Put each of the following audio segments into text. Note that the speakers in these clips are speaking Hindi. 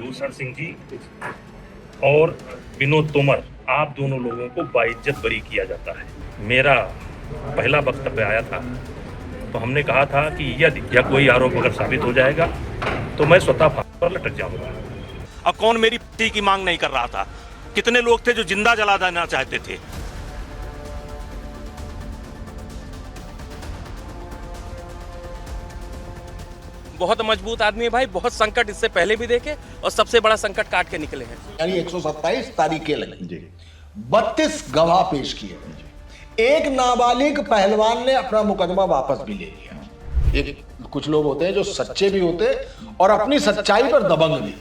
ब्रिजभूषण सिंह जी और विनोद तोमर, आप दोनों लोगों को बाइज्जत बरी किया जाता है। मेरा पहला वक्तव्य आया था तो हमने कहा था कि यदि यह कोई आरोप अगर साबित हो जाएगा तो मैं स्वतः फांसी पर लटक जाऊंगा। अब कौन मेरी पार्टी की मांग नहीं कर रहा था? कितने लोग थे जो जिंदा जला देना चाहते थे? बहुत मजबूत आदमी है भाई, बहुत संकट इससे पहले भी देखे और सबसे बड़ा संकट काट के निकले हैं। यानी 127 तारीखें लगी, 32 गवाह पेश किए, एक नाबालिग पहलवान ने अपना मुकदमा वापस भी ले लिया। एक कुछ लोग होते हैं जो सच्चे भी होते और अपनी सच्चाई पर दबंग भी।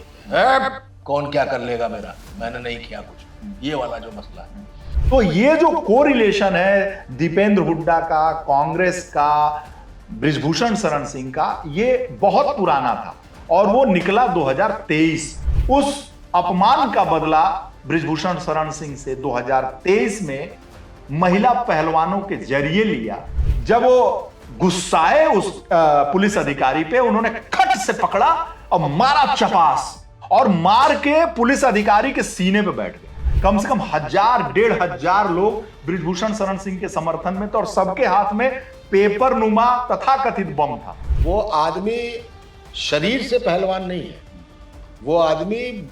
कौन क्या कर लेगा मेरा, मैंने नहीं किया कुछ, ये वाला जो मसला है। तो ये जो कोरिलेशन है दीपेंद्र हुड्डा का, कांग्रेस का, ब्रिजभूषण शरण सिंह का, ये बहुत पुराना था और वो निकला 2023। उस अपमान का बदला ब्रिजभूषण शरण सिंह से 2023 में महिला पहलवानों के जरिए लिया। जब वो गुस्साए उस पुलिस अधिकारी पे, उन्होंने खट से पकड़ा और मारा चपास, और मार के पुलिस अधिकारी के सीने पे बैठ गए। कम से कम 1000-1500 लोग ब्रिजभूषण शरण सिंह के समर्थन में थे और सबके हाथ में पेपर नुमा तथाकथित बम था। वो आदमी शरीर से पहलवान नहीं है, वो आदमी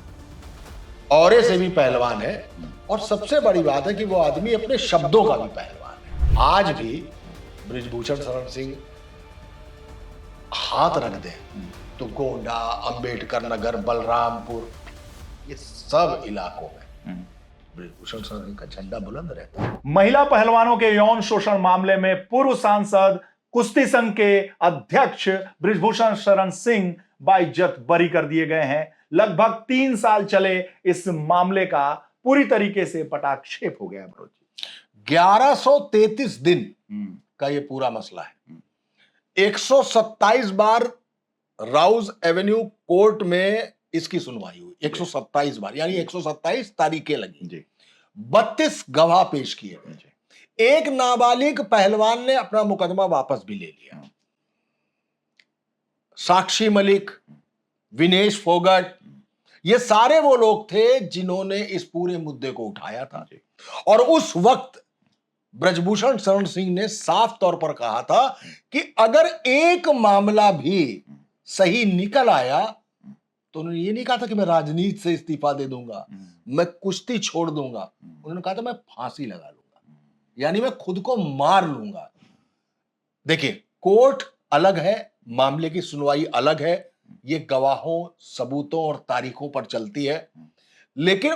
औरे से भी पहलवान है, और सबसे बड़ी बात है कि वो आदमी अपने शब्दों का भी पहलवान है। आज भी ब्रिजभूषण शरण सिंह हाथ रख दे तो गोंडा, अंबेडकर नगर, बलरामपुर, ये सब इलाकों में ब्रिजभूषण शरण सिंह का झंडा बुलंद रहता है। महिला पहलवानों के यौन शोषण मामले में पूर्व सांसद, कुश्ती संघ के अध्यक्ष ब्रिजभूषण शरण सिंह बाइज्जत बरी कर दिए गए हैं। लगभग 3 साल चले इस मामले का पूरी तरीके से पटाक्षेप हो गया। 1133 दिन का ये पूरा मसला है। 127 बार राउज एवेन्यू कोर्ट में इसकी सुनवाई हुई, 127 बार, यानी 127 तारीखें लगी, 32 गवाह पेश किए, एक नाबालिग पहलवान ने अपना मुकदमा वापस भी ले लिया। साक्षी मलिक, विनेश फोगट, ये सारे वो लोग थे जिन्होंने इस पूरे मुद्दे को उठाया था। और उस वक्त ब्रिजभूषण शरण सिंह ने साफ तौर पर कहा था कि अगर एक मामला भी सही निकल आया तो उन्होंने ये नहीं कहा था कि मैं राजनीति से इस्तीफा दे दूंगा, मैं कुश्ती छोड़ दूंगा। उन्होंने कहा था मैं फांसी लगा लूंगा, यानी मैं खुद को मार लूंगा। देखिए, कोर्ट अलग है, मामले की सुनवाई अलग है, ये गवाहों, सबूतों और तारीखों पर चलती है। लेकिन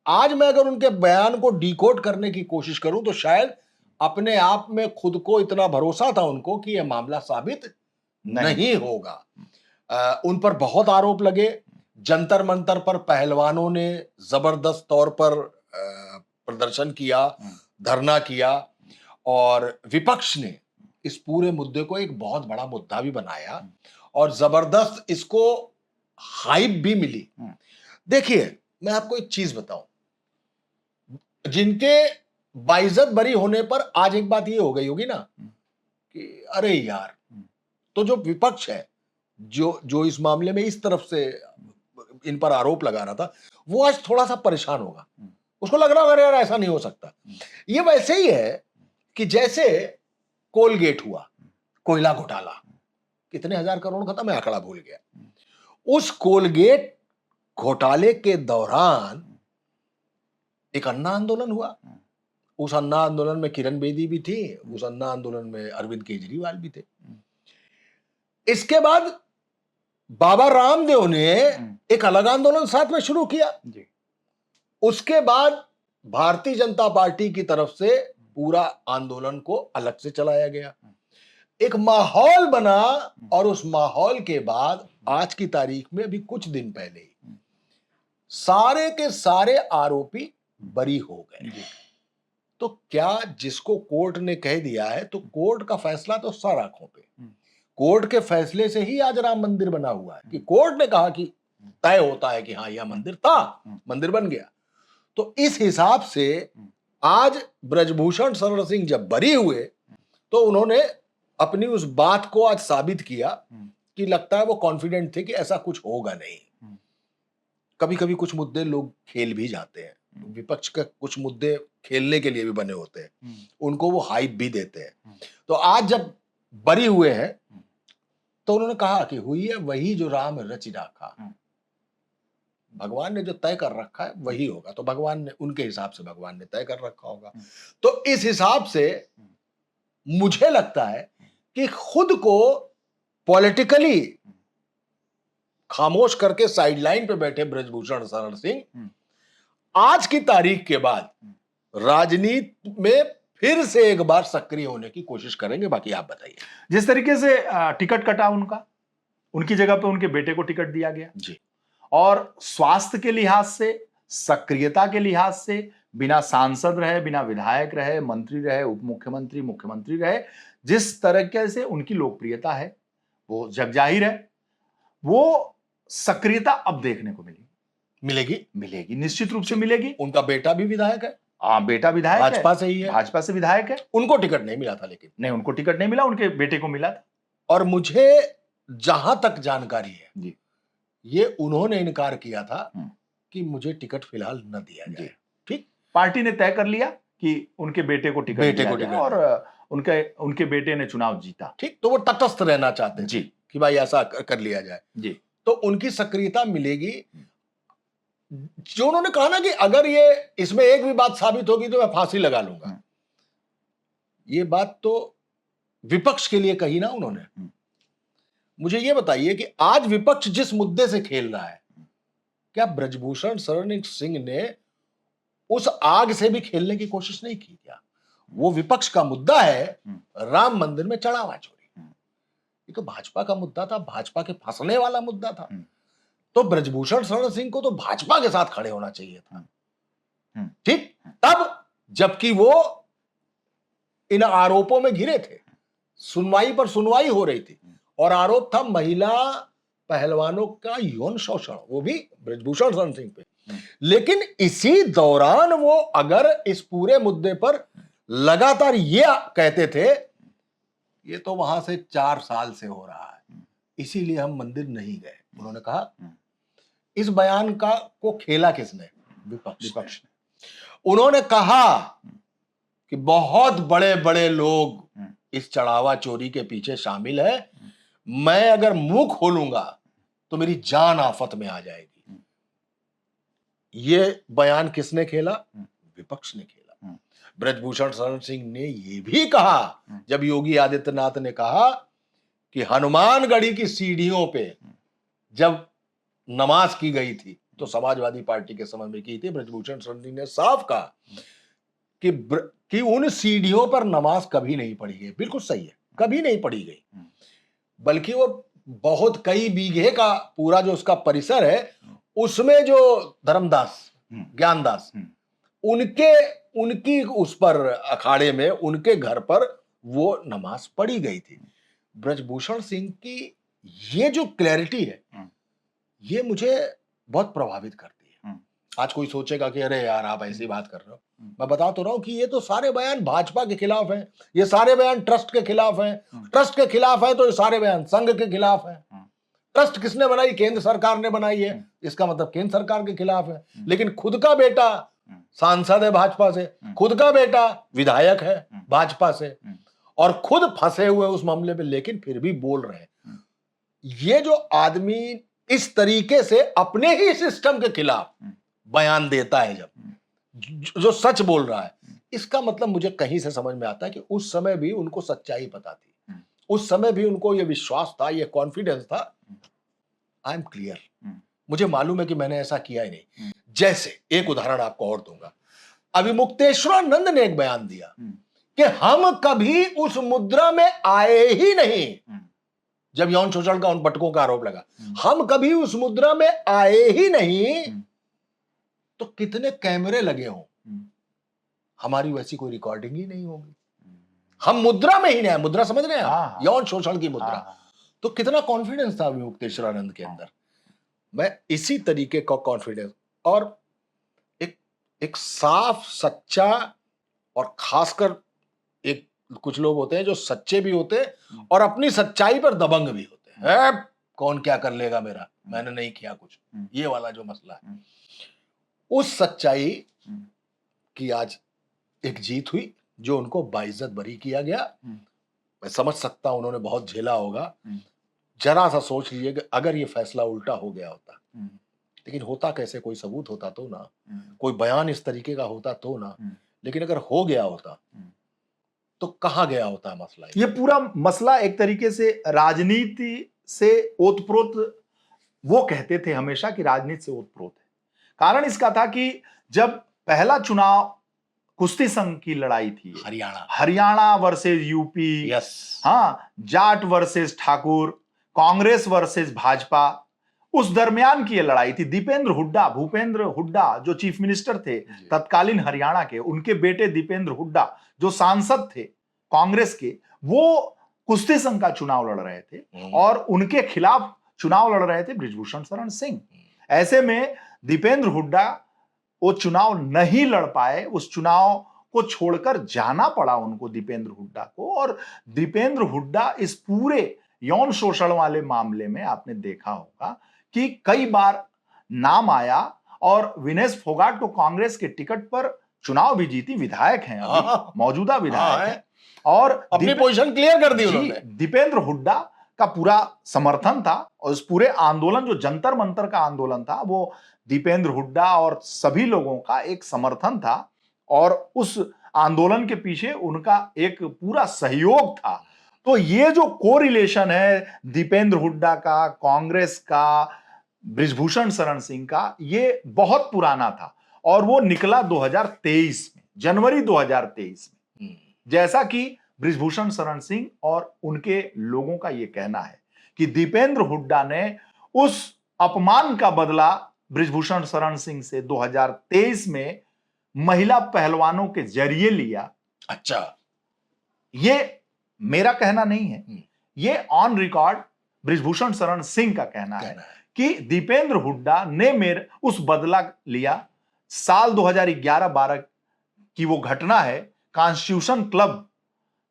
आज मैं अगर उनके बयान को डिकोड करने की कोशिश करूं तो शायद अपने आप में खुद को इतना भरोसा था उनको कि यह मामला साबित नहीं होगा। उन पर बहुत आरोप लगे। जंतर मंतर पर पहलवानों ने जबरदस्त तौर पर प्रदर्शन किया, धरना किया, और विपक्ष ने इस पूरे मुद्दे को एक बहुत बड़ा मुद्दा भी बनाया और जबरदस्त इसको हाइप भी मिली। देखिए, मैं आपको एक चीज बताऊं, जिनके बाइज्जत बरी होने पर आज एक बात ये हो गई होगी ना कि अरे यार, तो जो विपक्ष है, जो इस मामले में इस तरफ से इन पर आरोप लगा रहा था, वो आज थोड़ा सा परेशान होगा। उसको लग रहा होगा यार ऐसा नहीं हो सकता। ये वैसे ही है कि जैसे कोलगेट हुआ, कोयला घोटाला, कितने हजार करोड़ का था, मैं आंकड़ा भूल गया। उस कोलगेट घोटाले के दौरान एक अन्ना आंदोलन हुआ। उस अन्ना आंदोलन में किरण बेदी भी थी, उस अन्ना आंदोलन में अरविंद केजरीवाल भी थे। इसके बाद बाबा रामदेव ने एक अलग आंदोलन साथ में शुरू किया। उसके बाद भारतीय जनता पार्टी की तरफ से पूरा आंदोलन को अलग से चलाया गया। एक माहौल बना, और उस माहौल के बाद आज की तारीख में अभी कुछ दिन पहले ही सारे के सारे आरोपी बरी हो गए। तो क्या जिसको कोर्ट ने कह दिया है, तो कोर्ट का फैसला तो सर आंखों पे, कोर्ट के फैसले से ही आज राम मंदिर बना हुआ है कि कोर्ट ने कहा कि तय होता है कि हाँ, यह मंदिर था, मंदिर बन गया। तो इस हिसाब से आज ब्रिजभूषण शरण सिंह जब बरी हुए तो उन्होंने अपनी उस बात को आज साबित किया कि लगता है वो कॉन्फिडेंट थे कि ऐसा कुछ होगा नहीं। कभी कभी कुछ मुद्दे लोग खेल भी जाते हैं, विपक्ष का कुछ मुद्दे खेलने के लिए भी बने होते हैं, उनको वो हाइप भी देते हैं। तो आज जब बरी हुए हैं तो उन्होंने कहा कि हुई है वही जो राम रचि राखा, भगवान ने जो तय कर रखा है वही होगा। तो भगवान ने, उनके हिसाब से भगवान ने तय कर रखा होगा। तो इस हिसाब से मुझे लगता है कि खुद को पॉलिटिकली खामोश करके साइडलाइन पे बैठे ब्रजभूषण शरण सिंह आज की तारीख के बाद राजनीति में फिर से एक बार सक्रिय होने की कोशिश करेंगे। बाकी आप बताइए। जिस तरीके से टिकट कटा उनका, उनकी जगह पे उनके बेटे को टिकट दिया गया जी, और स्वास्थ्य के लिहाज से, सक्रियता के लिहाज से, बिना सांसद रहे, बिना विधायक रहे, मंत्री रहे, उप मुख्यमंत्री, मुख्यमंत्री रहे, जिस तरीके से उनकी लोकप्रियता है वो जग जाहिर है। वो सक्रियता अब देखने को मिलेगी, निश्चित रूप से मिलेगी। उनका बेटा भी विधायक है। हाँ, बेटा विधायक भाजपा से ही है, भाजपा से विधायक है। उनको टिकट नहीं मिला था, लेकिन नहीं, उनको टिकट नहीं मिला, उनके बेटे को मिला था। और मुझे जहां तक जानकारी है जी, ये उन्होंने इनकार किया था कि मुझे टिकट फिलहाल न दिया जाए। ठीक, पार्टी ने तय कर लिया कि उनके बेटे को टिकट दिया जाए और उनके बेटे ने चुनाव जीता। ठीक, तो वो तटस्थ रहना चाहते जी कि भाई ऐसा कर लिया जाए जी। तो उनकी सक्रियता मिलेगी। जो उन्होंने कहा ना कि अगर ये इसमें एक भी बात साबित होगी तो मैं फांसी लगा लूंगा, ये बात तो विपक्ष के लिए कही ना उन्होंने। मुझे ये बताइए कि आज विपक्ष जिस मुद्दे से खेल रहा है, क्या ब्रजभूषण शरण सिंह ने उस आग से भी खेलने की कोशिश नहीं की क्या? वो विपक्ष का मुद्दा है राम मंदिर में चढ़ावा चोरी, ये तो भाजपा का मुद्दा था, भाजपा के फंसने वाला मुद्दा था। तो ब्रजभूषण शरण सिंह को तो भाजपा के साथ खड़े होना चाहिए था। ठीक, तब जबकि वो इन आरोपों में घिरे थे, सुनवाई पर सुनवाई हो रही थी और आरोप था महिला पहलवानों का यौन शोषण, वो भी ब्रजभूषण शरण सिंह पे। लेकिन इसी दौरान वो अगर इस पूरे मुद्दे पर लगातार ये कहते थे ये तो वहां से 4 साल से हो रहा है, इसीलिए हम मंदिर नहीं गए। उन्होंने कहा, इस बयान को खेला किसने? विपक्ष ने। उन्होंने कहा कि बहुत बड़े बड़े लोग इस चढ़ावा चोरी के पीछे शामिल है, मैं अगर मुंह खोलूंगा तो मेरी जान आफत में आ जाएगी। ये बयान किसने खेला? विपक्ष ने खेला। ब्रजभूषण शरण सिंह ने यह भी कहा, जब योगी आदित्यनाथ ने कहा कि हनुमानगढ़ी की सीढ़ियों पे जब नमाज की गई थी तो समाजवादी पार्टी के समय में की थी, ब्रजभूषण शरण सिंह ने साफ कहा कि उन सीढ़ियों पर नमाज कभी नहीं पढ़ी गई। बिल्कुल सही है, कभी नहीं पढ़ी गई, बल्कि वो बहुत कई बीघे का पूरा जो उसका परिसर है उसमें जो धर्मदास, ज्ञानदास, उनकी उस पर अखाड़े में उनके घर पर वो नमाज पढ़ी गई थी। ब्रजभूषण सिंह की ये जो क्लैरिटी है ये मुझे बहुत प्रभावित करती है। आज कोई सोचेगा कि अरे यार आप ऐसी बात कर रहे हो, मैं बता तो रहा हूं कि ये तो सारे बयान भाजपा के खिलाफ हैं, ये सारे बयान ट्रस्ट के खिलाफ हैं। ट्रस्ट के खिलाफ है तो ये सारे बयान संघ के खिलाफ हैं। ट्रस्ट किसने बनाई? केंद्र सरकार ने बनाई है, इसका मतलब केंद्र सरकार के खिलाफ है। लेकिन खुद का बेटा सांसद है भाजपा से, खुद का बेटा विधायक है भाजपा से, और खुद फंसे हुए उस मामले में, लेकिन फिर भी बोल रहे हैं। ये जो आदमी इस तरीके से अपने ही सिस्टम के खिलाफ बयान देता है, जब जो सच बोल रहा है, इसका मतलब मुझे कहीं से समझ में आता है कि उस समय भी उनको सच्चाई पता थी, उस समय भी उनको ये विश्वास था, ये कॉन्फिडेंस था, आई एम क्लियर, मुझे मालूम है कि मैंने ऐसा किया ही नहीं। जैसे एक उदाहरण आपको और दूंगा, अभी मुक्तेश्वरानंद ने एक बयान दिया कि हम कभी उस मुद्रा में आए ही नहीं, जब यौन शोषण का उन पटकों का आरोप लगा, हम कभी उस मुद्रा में आए ही नहीं, तो कितने कैमरे लगे हों, हमारी वैसी कोई रिकॉर्डिंग ही नहीं होगी, हम मुद्रा में ही नहीं, मुद्रा समझ रहे हैं, यौन शोषण की मुद्रा। तो कितना कॉन्फिडेंस था अभी मुक्तेश्वरानंद के अंदर। मैं इसी तरीके का कॉन्फिडेंस और एक साफ सच्चा, और खासकर एक कुछ लोग होते हैं जो सच्चे भी होते हैं और अपनी सच्चाई पर दबंग भी होते हैं, कौन क्या कर लेगा मेरा, मैंने नहीं किया कुछ, ये वाला जो मसला है, उस सच्चाई की आज एक जीत हुई जो उनको बाइज्जत बरी किया गया। मैं समझ सकता हूं उन्होंने बहुत झेला होगा। जरा सा सोच लीजिए कि अगर ये फैसला उल्टा हो गया होता, लेकिन होता कैसे, कोई सबूत होता तो ना, कोई बयान इस तरीके का होता तो ना, लेकिन अगर हो गया होता तो कहां गया होता मसला। ये पूरा मसला एक तरीके से राजनीति से ओतप्रोत, वो कहते थे हमेशा कि राजनीति से ओतप्रोत है। कारण इसका था कि जब पहला चुनाव कुश्ती संघ की लड़ाई थी, हरियाणा वर्सेस यूपी, हाँ, जाट वर्सेस ठाकुर, कांग्रेस वर्सेस भाजपा, उस दरमियान की ये लड़ाई थी। भूपेंद्र हुड्डा जो चीफ मिनिस्टर थे तत्कालीन हरियाणा के, उनके बेटे दीपेंद्र हुड्डा जो सांसद थे कांग्रेस के, वो कुश्ती संघ का चुनाव लड़ रहे थे और उनके खिलाफ चुनाव लड़ रहे थे बृजभूषण शरण सिंह। ऐसे में दीपेंद्र हुड्डा वो चुनाव नहीं लड़ पाए, उस चुनाव को छोड़कर जाना पड़ा उनको, दीपेंद्र हुड्डा को। और दीपेंद्र हुड्डा इस पूरे यौन शोषण वाले मामले में आपने देखा होगा कि कई बार नाम आया और विनेश फोगाट को कांग्रेस के टिकट पर चुनाव भी जीती, विधायक हैं अभी, मौजूदा विधायक हैं, और अपनी पोजीशन क्लियर कर दी उन्होंने। दीपेंद्र हुड्डा का पूरा समर्थन था और इस पूरे आंदोलन, जो जंतर मंतर का आंदोलन था, वो दीपेंद्र हुड्डा और सभी लोगों का एक समर्थन था और उस आंदोलन के पीछे उनका एक पूरा सहयोग था। तो ये जो कोरिलेशन है दीपेंद्र हुड्डा का, कांग्रेस का, बृजभूषण शरण सिंह का, ये बहुत पुराना था और वो निकला 2023 में, जनवरी 2023 में। जैसा कि बृजभूषण शरण सिंह और उनके लोगों का ये कहना है कि दीपेंद्र हुड्डा ने उस अपमान का बदला बृजभूषण शरण सिंह से 2023 में महिला पहलवानों के जरिए लिया। अच्छा, ये मेरा कहना नहीं है, ये ऑन रिकॉर्ड बृजभूषण शरण सिंह का कहना है कि दीपेंद्र हुड्डा ने मेरे उस बदला लिया। साल 2011-12 की वो घटना है, कॉन्स्टिट्यूशन क्लब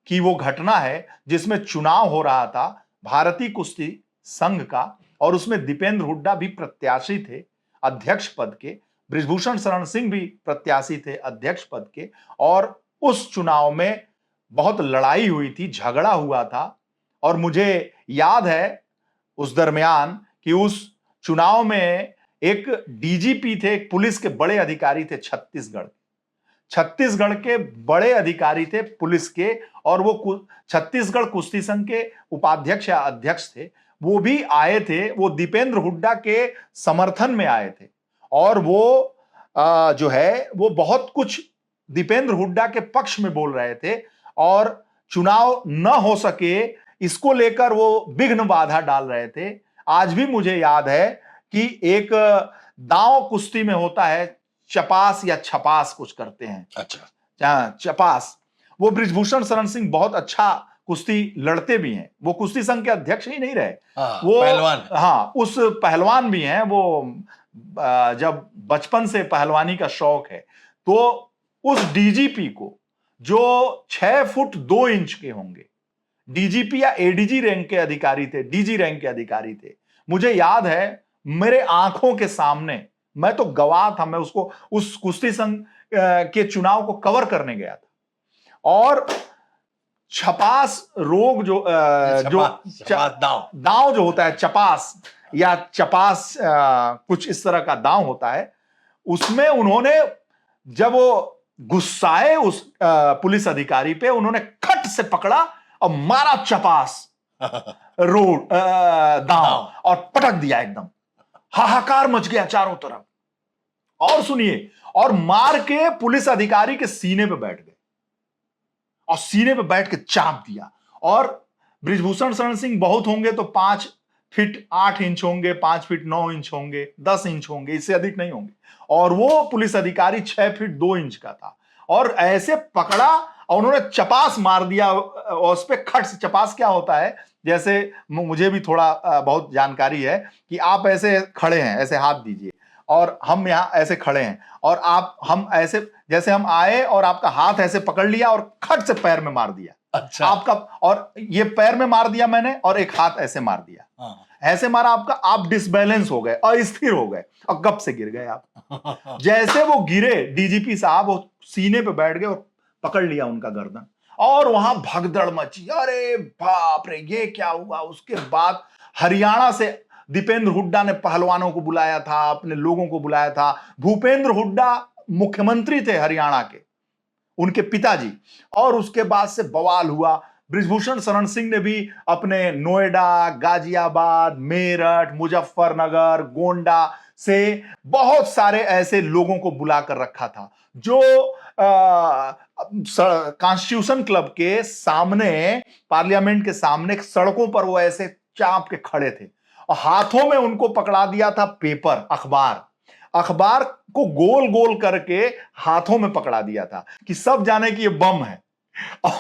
की वो घटना है जिसमें चुनाव हो रहा था भारतीय कुश्ती संघ का और उसमें दीपेंद्र हुड्डा भी प्रत्याशी थे अध्यक्ष पद के, बृजभूषण शरण सिंह भी प्रत्याशी थे अध्यक्ष पद के, और उस चुनाव में बहुत लड़ाई हुई थी, झगड़ा हुआ था। और मुझे याद है उस दरमियान कि उस चुनाव में एक डीजीपी थे, एक पुलिस के बड़े अधिकारी थे छत्तीसगढ़ के बड़े अधिकारी थे पुलिस के, और वो छत्तीसगढ़ कुश्ती संघ के उपाध्यक्ष या अध्यक्ष थे, वो भी आए थे, वो दीपेंद्र हुड्डा के समर्थन में आए थे और वो जो है वो बहुत कुछ दीपेंद्र हुड्डा के पक्ष में बोल रहे थे और चुनाव न हो सके इसको लेकर वो विघ्न बाधा डाल रहे थे। आज भी मुझे याद है कि एक दांव कुश्ती में होता है चपास या छपास कुछ करते हैं, अच्छा चपास, वो बृजभूषण शरण सिंह बहुत अच्छा कुश्ती लड़ते भी हैं, वो कुश्ती संघ के अध्यक्ष ही नहीं रहे, वो पहलवान, हाँ, उस पहलवान भी हैं। वो जब बचपन से पहलवानी का शौक है तो उस डीजीपी को जो 6 फुट 2 इंच के होंगे, डीजीपी या एडीजी रैंक के अधिकारी थे, डीजी रैंक के अधिकारी थे, मुझे याद है मेरे आंखों के सामने, मैं तो गवाह था, मैं उसको उस कुश्ती संघ के चुनाव को कवर करने गया था और छपास रोग जो दांव जो होता है, चपास या चपास कुछ इस तरह का दांव होता है, उसमें उन्होंने जब वो गुस्साए उस पुलिस अधिकारी पे, उन्होंने खट से पकड़ा और मारा चपास रोड दांव और पटक दिया, एकदम हाहाकार मच गया चारों तरफ। और सुनिए, और मार के पुलिस अधिकारी के सीने पे बैठ गए और सीने पे बैठ के चाप दिया। और बृजभूषण शरण सिंह बहुत होंगे तो 5 फीट 8 इंच होंगे, 5 फीट 9 इंच होंगे, 10 इंच होंगे, इससे अधिक नहीं होंगे, और वो पुलिस अधिकारी 6 फीट 2 इंच का था और ऐसे पकड़ा और उन्होंने चपास मार दिया और उस पर खट से। चपास क्या होता है, जैसे मुझे भी थोड़ा बहुत जानकारी है कि आप ऐसे खड़े हैं, ऐसे हाथ दीजिए, और हम यहाँ ऐसे खड़े हैं और हम ऐसे, जैसे हम आए और आपका हाथ ऐसे पकड़ लिया और खट से पैर में मार दिया। अच्छा, आपका, और ये पैर में मार दिया मैंने और एक हाथ ऐसे मार दिया, ऐसे मारा आपका, आप डिसबैलेंस हो गए, अस्थिर हो गए और गप से गिर गए आप। जैसे वो गिरे, डीजीपी साहब वो सीने पे बैठ गए और पकड़ लिया उनका गर्दन, और वहां भगदड़ मची। अरे बाप रे, ये क्या हुआ। उसके बाद हरियाणा से दीपेंद्र हुड्डा ने पहलवानों को बुलाया था, अपने लोगों को बुलाया था। भूपेंद्र हुड्डा मुख्यमंत्री थे हरियाणा के, उनके पिताजी, और उसके बाद से बवाल हुआ। बृजभूषण शरण सिंह ने भी अपने नोएडा, गाजियाबाद, मेरठ, मुजफ्फरनगर, गोंडा से बहुत सारे ऐसे लोगों को बुलाकर रखा था जो कॉन्स्टिट्यूशन क्लब के सामने, पार्लियामेंट के सामने सड़कों पर वो ऐसे चाप के खड़े थे, और हाथों में उनको पकड़ा दिया था पेपर, अखबार को गोल गोल करके हाथों में पकड़ा दिया था कि सब जाने कि ये बम है,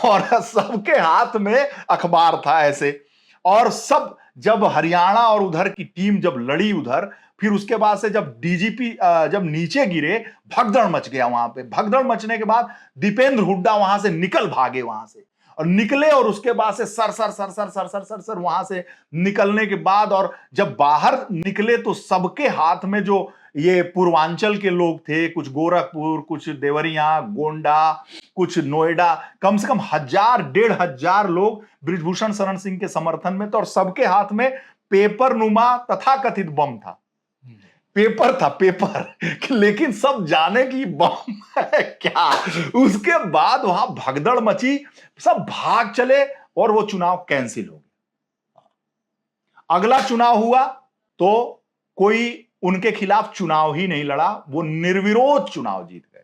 और सबके हाथ में अखबार था ऐसे। और सब, जब हरियाणा और उधर की टीम जब लड़ी उधर, फिर उसके बाद से जब डीजीपी जब नीचे गिरे, भगदड़ मच गया वहां पे। भगदड़ मचने के बाद दीपेंद्र हुड्डा वहां से निकल भागे, वहां से और निकले, और उसके बाद से सर वहां से निकलने के बाद, और जब बाहर निकले तो सबके हाथ में, जो ये पूर्वांचल के लोग थे, कुछ गोरखपुर, कुछ देवरिया, गोंडा, कुछ नोएडा, कम से कम 1000-1500 लोग बृजभूषण शरण सिंह के समर्थन में थे, और सबके हाथ में पेपर नुमा तथाकथित बम था। पेपर था, पेपर, लेकिन सब जाने की बम है क्या। उसके बाद वहां भगदड़ मची, सब भाग चले, और वो चुनाव कैंसिल हो गया। अगला चुनाव हुआ तो कोई उनके खिलाफ चुनाव ही नहीं लड़ा, वो निर्विरोध चुनाव जीत गए।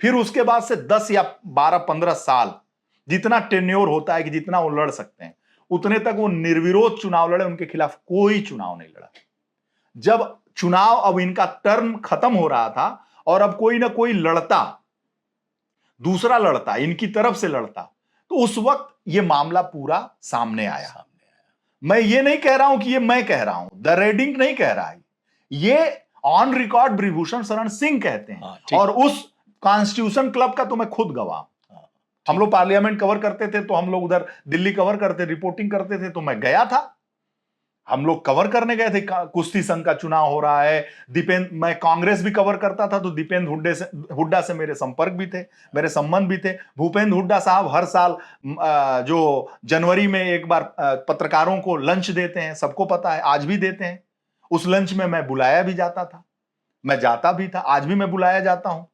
फिर उसके बाद से 10 या 12-15 साल, जितना टेन्योर होता है कि जितना वो लड़ सकते हैं, उतने तक वो निर्विरोध चुनाव लड़े, उनके खिलाफ कोई चुनाव नहीं लड़ा। जब चुनाव, अब इनका टर्म खत्म हो रहा था, और अब कोई ना कोई लड़ता, दूसरा लड़ता, इनकी तरफ से लड़ता, तो उस वक्त ये मामला पूरा सामने आया। मैं ये नहीं कह रहा हूं कि ये मैं कह रहा हूं, द रेडिंग नहीं कह रहा है, ये ऑन रिकॉर्ड बृजभूषण शरण सिंह कहते हैं। और उस कॉन्स्टिट्यूशन क्लब का तो मैं खुद गवाह। हम लोग पार्लियामेंट कवर करते थे, तो हम लोग उधर दिल्ली कवर करते, रिपोर्टिंग करते थे, तो मैं गया था। हम लोग कवर करने गए थे, कुश्ती संघ का चुनाव हो रहा है। मैं कांग्रेस भी कवर करता था, तो दीपेंद्र हुड्डा से मेरे संपर्क भी थे, मेरे संबंध भी थे। भूपेंद्र हुड्डा साहब हर साल जो जनवरी में एक बार पत्रकारों को लंच देते हैं, सबको पता है, आज भी देते हैं। उस लंच में मैं बुलाया भी जाता था, मैं जाता भी था, आज भी मैं बुलाया जाता हूं।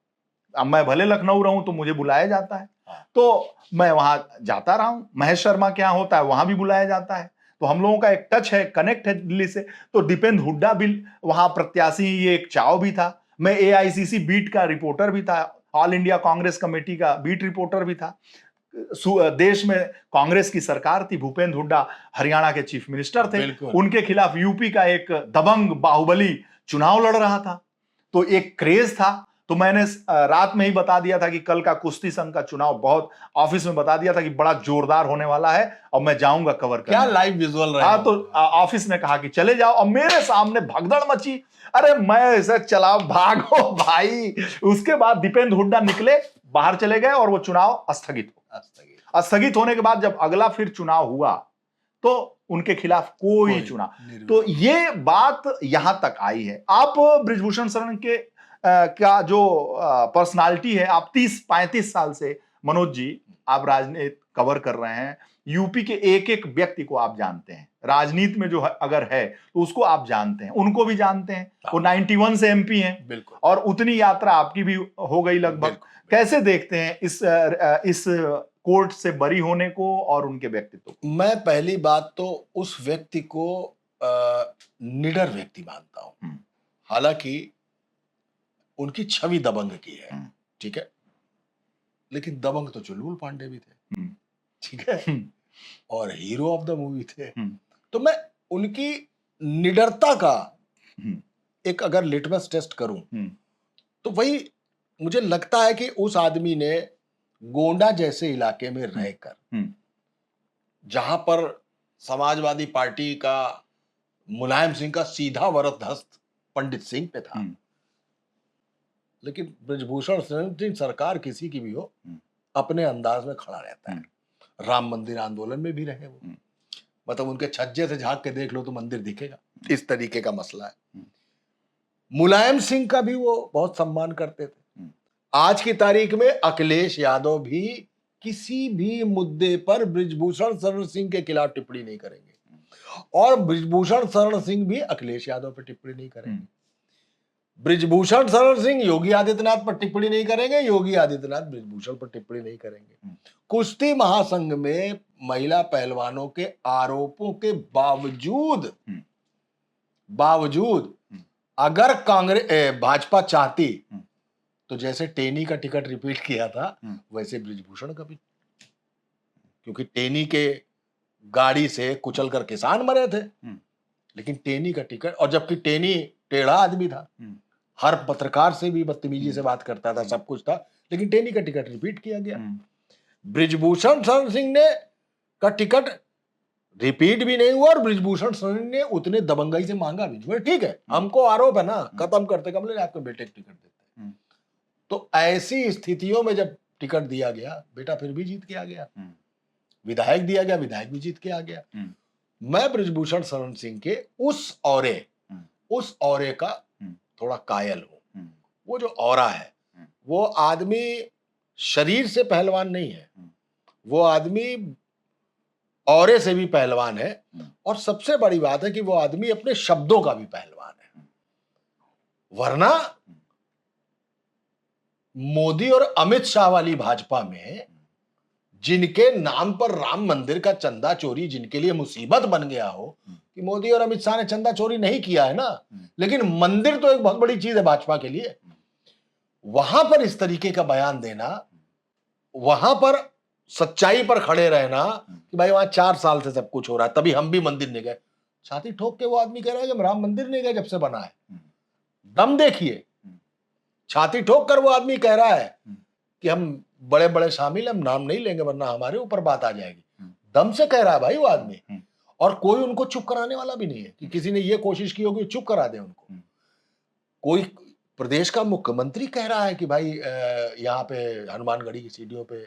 अब मैं भले लखनऊ रहूं तो मुझे बुलाया जाता है, तो मैं वहां जाता रहा हूं। महेश शर्मा क्या होता है, वहां भी बुलाया जाता है। तो हम लोगों का एक टच है, कनेक्ट है दिल्ली से। तो दीपेंद्र हुड्डा भी वहां प्रत्याशी, ये एक चाव भी था। मैं एआईसीसी बीट का रिपोर्टर भी था, ऑल इंडिया कांग्रेस कमेटी का बीट रिपोर्टर भी था। देश में कांग्रेस की सरकार थी, भूपेंद्र हुड्डा हरियाणा के चीफ मिनिस्टर थे, उनके खिलाफ यूपी का एक दबंग बाहुबली चुनाव लड़ रहा था, तो एक क्रेज था। तो मैंने रात में ही बता दिया था कि कल का कुश्ती संघ का चुनाव, बहुत ऑफिस में बता दिया था कि बड़ा जोरदार होने वाला है, और मैं जाऊंगा कवर करने। क्या लाइव विजुअल रहा। तो ऑफिस ने कहा कि चले जाओ, और मेरे सामने भगदड़ मची। अरे मैं ऐसे चला, भागो भाई। उसके बाद दीपेंद्र हुड्डा निकले, बाहर चले गए, और वो चुनाव स्थगित होने के बाद जब अगला फिर चुनाव हुआ, तो उनके खिलाफ कोई चुनाव। तो ये बात यहां तक आई है। आप बृजभूषण शरण के का जो पर्सनालिटी है, आप 30-35 साल से, मनोज जी, आप राजनीति कवर कर रहे हैं। यूपी के एक एक व्यक्ति को आप जानते हैं, राजनीति में जो अगर है तो उसको आप जानते हैं, उनको भी जानते हैं। वो 91 से एमपी हैं, बिल्कुल, और उतनी यात्रा आपकी भी हो गई लगभग। कैसे देखते हैं इस कोर्ट से बरी होने को और उनके व्यक्तित्व को? मैं पहली बात तो उस व्यक्ति को निडर व्यक्ति मानता हूं। हालांकि उनकी छवि दबंग की है, ठीक है, लेकिन दबंग तो चुलबुल पांडे भी थे, ठीक है, और हीरो ऑफ द मूवी थे। तो मैं उनकी निडरता का एक अगर लिटमस टेस्ट करूं, तो वही मुझे लगता है कि उस आदमी ने गोंडा जैसे इलाके में रहकर, जहां पर समाजवादी पार्टी का मुलायम सिंह का सीधा वरदहस्त पंडित सिंह पे था, लेकिन बृजभूषण शरण सिंह, सरकार किसी की भी हो, अपने अंदाज में खड़ा रहता है। राम मंदिर आंदोलन में भी रहे वो, मतलब उनके छज्जे से झांक के देख लो तो मंदिर दिखेगा, इस तरीके का मसला है। मुलायम सिंह का भी वो बहुत सम्मान करते थे। आज की तारीख में अखिलेश यादव भी किसी भी मुद्दे पर बृजभूषण शरण सिंह के खिलाफ टिप्पणी नहीं करेंगे और बृजभूषण शरण सिंह भी अखिलेश यादव पर टिप्पणी नहीं करेंगे। बृजभूषण शरण सिंह योगी आदित्यनाथ पर टिप्पणी नहीं करेंगे, योगी आदित्यनाथ बृजभूषण पर टिप्पणी नहीं करेंगे। कुश्ती महासंघ में महिला पहलवानों के आरोपों के बावजूद अगर कांग्रेस भाजपा चाहती तो जैसे टेनी का टिकट रिपीट किया था वैसे बृजभूषण का भी, क्योंकि टेनी के गाड़ी से कुचल कर किसान मरे थे, लेकिन टेनी का टिकट, और जबकि टेनी टेढ़ा आदमी था, हर पत्रकार से भी बदतमीजी से बात करता था, सब कुछ था, लेकिन टेनी का टिकट रिपीट किया गया। बृजभूषण शरण सिंह ने का टिकट रिपीट भी नहीं हुआ और बृजभूषण शरण ने उतने दबंगई से मांगा भी नहीं। ठीक है, हमको आरोप है ना, खत्म करते कमले आपके बेटे को टिकट देते हैं। तो ऐसी स्थितियों में जब टिकट दिया गया, बेटा फिर भी जीत के आ गया, विधायक दिया गया, विधायक भी जीत के आ गया। मैं बृजभूषण शरण सिंह के उस औरे का थोड़ा कायल हूं। वो जो औरा है, वो आदमी शरीर से पहलवान नहीं है, वो आदमी औरे से भी पहलवान है, और सबसे बड़ी बात है कि वो आदमी अपने शब्दों का भी पहलवान है। वरना मोदी और अमित शाह वाली भाजपा में जिनके नाम पर राम मंदिर का चंदा चोरी जिनके लिए मुसीबत बन गया हो, कि मोदी और अमित शाह ने चंदा चोरी नहीं किया है ना, लेकिन मंदिर तो एक बहुत बड़ी चीज है भाजपा के लिए, वहां पर इस तरीके का बयान देना, वहां पर सच्चाई पर खड़े रहना कि भाई वहां 4 साल से सब कुछ हो रहा है, तभी हम भी मंदिर नहीं गए। छाती ठोक के वो आदमी कह रहा है कि हम राम मंदिर नहीं गए जब से बना है। दम देखिए, छाती ठोक कर वो आदमी कह रहा है कि हम बड़े बड़े शामिल, हम नाम नहीं लेंगे वरना हमारे ऊपर बात आ जाएगी। दम से कह रहा है भाई वो आदमी, और कोई उनको चुप कराने वाला भी नहीं है कि किसी ने ये कोशिश की होगी चुप करा दे उनको। कोई प्रदेश का मुख्यमंत्री कह रहा है कि भाई यहाँ पे हनुमानगढ़ी की सीढ़ियों पे,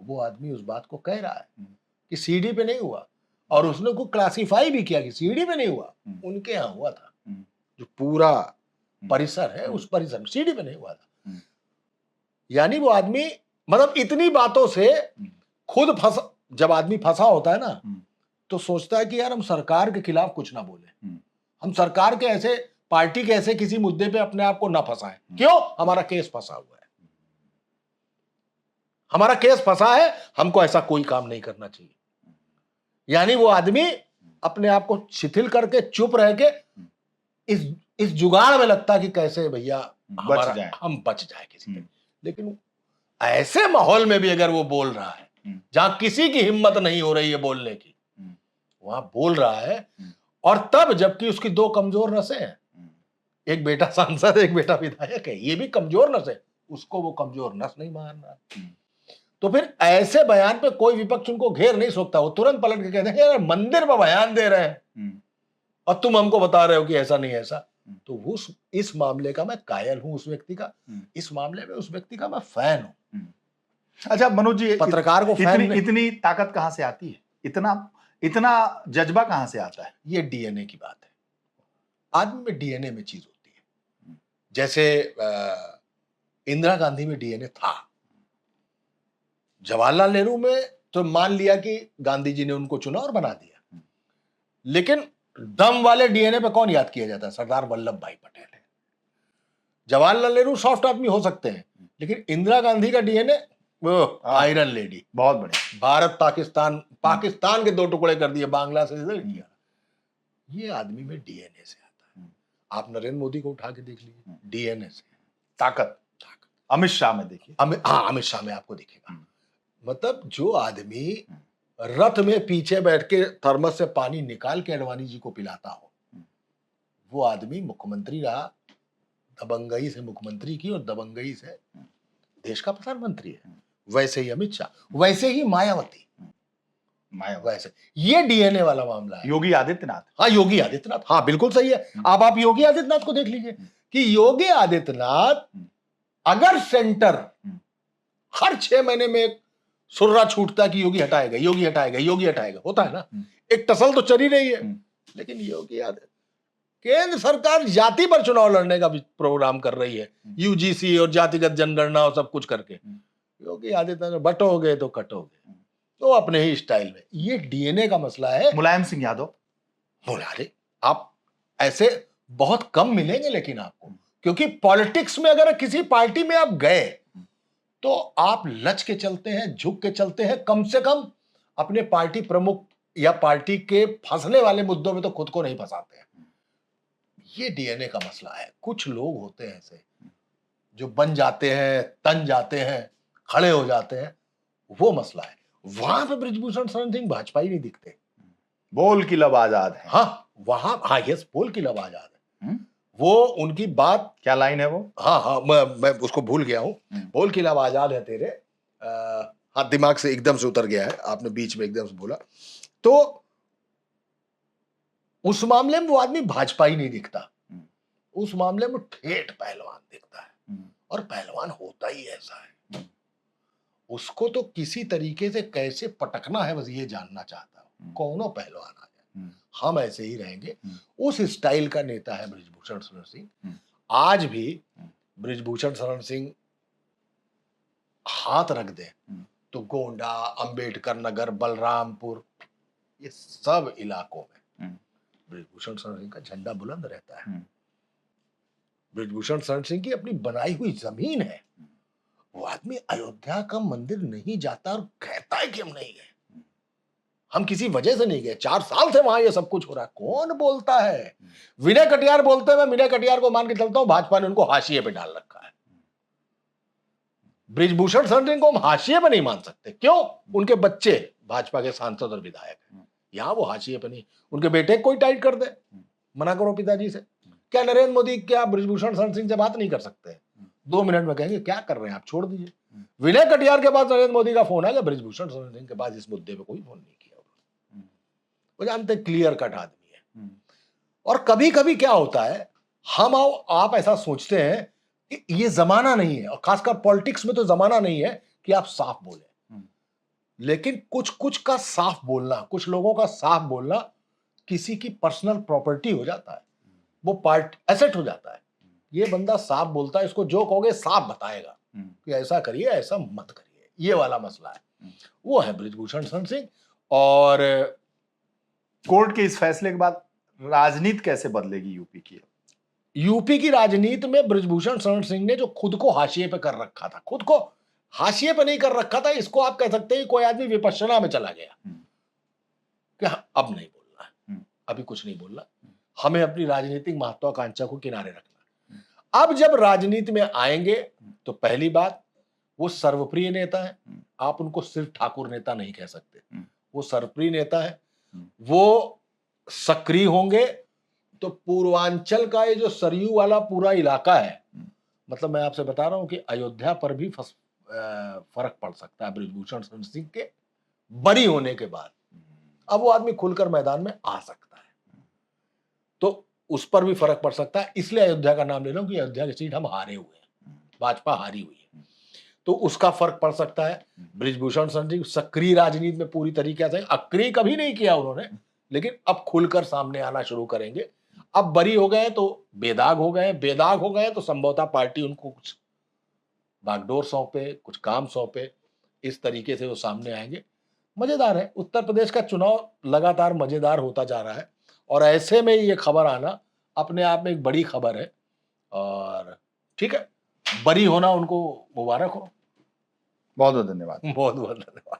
वो आदमी उस बात को कह रहा है कि सीढ़ी पे नहीं हुआ, और उसने को क्लासिफाई भी किया कि सीढ़ी पे नहीं हुआ, उनके यहाँ हुआ था। जो पूरा परिसर है उस परिसर में, सीढ़ी पे नहीं हुआ था। यानी वो आदमी, मतलब इतनी बातों से खुद जब आदमी फंसा होता है ना, तो सोचता है कि यार हम सरकार के खिलाफ कुछ ना बोले, हम सरकार के ऐसे, पार्टी के ऐसे किसी मुद्दे पे अपने आप को ना फंसाएं। क्यों? हमारा केस फंसा हुआ है, हमारा केस फंसा है, हमको ऐसा कोई काम नहीं करना चाहिए। यानी वो आदमी अपने आप को शिथिल करके चुप रह के इस जुगाड़ में लगता कि कैसे भैया हम बच जाए किसी पे। लेकिन ऐसे माहौल में भी अगर वो बोल रहा है जहां किसी की हिम्मत नहीं हो रही है बोलने की, वहां बोल रहा है, और तब जबकि उसकी 2 कमजोर नसें हैं, एक बेटा सांसद, एक बेटा विधायक है, ये भी कमजोर नस है, उसको वो कमजोर नस नहीं मान रहा। तो फिर ऐसे बयान पे कोई विपक्ष उनको घेर नहीं सकता, वो तुरंत पलट के कहते हैं यार मंदिर पर बयान दे रहे हैं और तुम हमको बता रहे हो कि ऐसा नहीं ऐसा। तो वो इस मामले का मैं कायल हूं उस व्यक्ति का, इस मामले में उस व्यक्ति का मैं फैन हूं। अच्छा मनोज जी, पत्रकार को इतनी ताकत कहां से आती है, इतना जज्बा कहां से आता है? ये डीएनए की बात है, आदमी में डीएनए में चीज होती है। जैसे इंदिरा गांधी में डीएनए था, जवाहरलाल नेहरू में तो मान लिया कि गांधी जी ने उनको चुना और बना दिया, लेकिन दम वाले डीएनए पे कौन याद किया जाता है? सरदार वल्लभ भाई पटेल है। जवाहरलाल नेहरू सॉफ्ट आदमी हो सकते हैं, लेकिन इंदिरा गांधी का डीएनए आयरन लेडी, बहुत बढ़िया। भारत पाकिस्तान के 2 टुकड़े कर दिए, बांग्ला से इधर किया। ये आदमी में डीएनए से आता है। आप नरेंद्र मोदी को उठा के देख लीजिए, डीएनए से ताकत। अमित शाह में देखिए, अमित शाह में आपको दिखेगा। मतलब जो आदमी रथ में पीछे बैठ के थर्मस से पानी निकाल के अडवाणी जी को पिलाता हो, वो आदमी मुख्यमंत्री रहा, दबंगई से मुख्यमंत्री की और दबंगई से देश का प्रधानमंत्री है। वैसे ही अमित शाह, वैसे ही मायावती, वैसे ये डीएनए वाला मामला है। योगी आदित्यनाथ, हाँ योगी आदित्यनाथ, हाँ बिल्कुल सही है। अब आप योगी आदित्यनाथ को देख लीजिए कि योगी आदित्यनाथ अगर सेंटर हर 6 महीने में सुर्रा छूटता है कि योगी हटाएगा, योगी हटाएगा, योगी हटाएगा, होता है ना, एक टसल तो चल ही रही है। लेकिन योगी आदित्य, केंद्र सरकार जाति पर चुनाव लड़ने का भी प्रोग्राम कर रही है, यूजीसी और जातिगत जनगणना और सब कुछ करके। योगी आदित्यनाथ बटोगे तो कटोगे, तो अपने ही स्टाइल में। ये डीएनए का मसला है। मुलायम सिंह यादव, मुलायम आप ऐसे बहुत कम मिलेंगे, लेकिन आपको, क्योंकि पॉलिटिक्स में अगर किसी पार्टी में आप गए तो आप लच के चलते हैं, झुक के चलते हैं, कम से कम अपने पार्टी प्रमुख या पार्टी के फंसने वाले मुद्दों में तो खुद को नहीं फंसाते हैं। ये डीएनए का मसला है। कुछ लोग होते हैं ऐसे जो बन जाते हैं, तन जाते हैं, खड़े हो जाते हैं, वो मसला है। वहां पे बृजभूषण शरण सिंह भाजपा ही नहीं दिखते। बोल की लब आजाद है। हाँ वहां, हाँ यस, बोल की लब आजाद है। वो उनकी बात, क्या लाइन है वो? हाँ हाँ, मैं उसको भूल गया हूँ। बोल की लब आजाद है तेरे, हाँ दिमाग से एकदम से उतर गया है, आपने बीच में एकदम से बोला। तो उस मामले में वो आदमी भाजपा ही नहीं दिखता, उस मामले में ठेठ पहलवान दिखता है, और पहलवान होता ही ऐसा है। उसको तो किसी तरीके से कैसे पटकना है, बस ये जानना चाहता हूं। कौनो पहलवान आ जाए, हम ऐसे ही रहेंगे। उस स्टाइल का नेता है बृजभूषण शरण सिंह। आज भी बृजभूषण शरण सिंह हाथ रख दे तो गोंडा, अंबेडकर नगर, बलरामपुर, ये सब इलाकों में बृजभूषण शरण सिंह का झंडा बुलंद रहता है। बृजभूषण शरण सिंह की अपनी बनाई हुई जमीन है। वो आदमी अयोध्या का मंदिर नहीं जाता और कहता है कि हम नहीं गए, हम किसी वजह से नहीं गए। 4 साल से वहां ये सब कुछ हो रहा है। कौन बोलता है? विनय कटियार बोलते हैं। मैं विनय कटियार को मान के चलता हूं, भाजपा ने उनको हाशिए पे डाल रखा है। बृजभूषण शरण सिंह को हम हाशिए पे नहीं मान सकते। क्यों? उनके बच्चे भाजपा के सांसद और विधायक हैं, यहां वो हाशिए पे नहीं। उनके बेटे कोई टाइट कर दे, मना करो पिताजी से। क्या नरेंद्र मोदी क्या बृजभूषण शरण सिंह से बात नहीं कर सकते? 2 मिनट में कहेंगे क्या कर रहे हैं आप, छोड़ दीजिए। विनय कटियार के पास नरेंद्र मोदी का फोन है, बृजभूषण शरण सिंह के पास इस मुद्दे पे कोई फोन नहीं किया। वो जानते क्लियर कट आदमी है। और कभी कभी क्या होता है, हम आप ऐसा सोचते हैं कि ये जमाना नहीं है, और खासकर पॉलिटिक्स में तो जमाना नहीं है कि आप साफ बोले। लेकिन कुछ कुछ का साफ बोलना, कुछ लोगों का साफ बोलना किसी की पर्सनल प्रॉपर्टी हो जाता है, वो पार्ट एसेट हो जाता है। ये बंदा साफ बोलता है, इसको जो कहोगे साफ बताएगा कि ऐसा करिए, ऐसा मत करिए। ये वाला मसला है, वो है बृजभूषण शरण सिंह। और कोर्ट के इस फैसले के बाद राजनीति कैसे बदलेगी यूपी की? यूपी की राजनीति में बृजभूषण शरण सिंह ने जो खुद को हाशिए पे कर रखा था, खुद को हाशिए पे नहीं कर रखा था, इसको आप कह सकते हैं कोई आदमी विपश्यना में चला गया कि अब नहीं बोलना है, अभी कुछ नहीं बोलना, हमें अपनी राजनीतिक महत्वाकांक्षा को किनारे रखना। अब जब राजनीति में आएंगे तो पहली बात, वो सर्वप्रिय नेता है। आप उनको सिर्फ ठाकुर नेता नहीं कह सकते, वो सर्वप्रिय नेता है। वो सक्रिय होंगे तो पूर्वांचल का ये जो सरयू वाला पूरा इलाका है, मतलब मैं आपसे बता रहा हूं कि अयोध्या पर भी फर्क पड़ सकता है बृजभूषण शरण सिंह के बरी होने के बाद। अब वो आदमी खुलकर मैदान में आ सकता है, तो उस पर भी फर्क पड़ सकता है। इसलिए अयोध्या का नाम ले लो कि अयोध्या की सीट हम हारे हुए हैं, भाजपा हारी हुई है, तो उसका फर्क पड़ सकता है। बृजभूषण शरण सिंह सक्रिय राजनीति में पूरी तरीके से, सक्रिय कभी नहीं किया उन्होंने, लेकिन अब खुलकर सामने आना शुरू करेंगे। अब बरी हो गए तो बेदाग हो गए, बेदाग हो गए तो संभवतः पार्टी उनको कुछ बागडोर सौंपे, कुछ काम सौंपे, इस तरीके से वो सामने आएंगे। मजेदार है, उत्तर प्रदेश का चुनाव लगातार मजेदार होता जा रहा है, और ऐसे में ये खबर आना अपने आप में एक बड़ी खबर है। और ठीक है, बरी होना उनको मुबारक हो। बहुत बहुत धन्यवाद। बहुत बहुत धन्यवाद।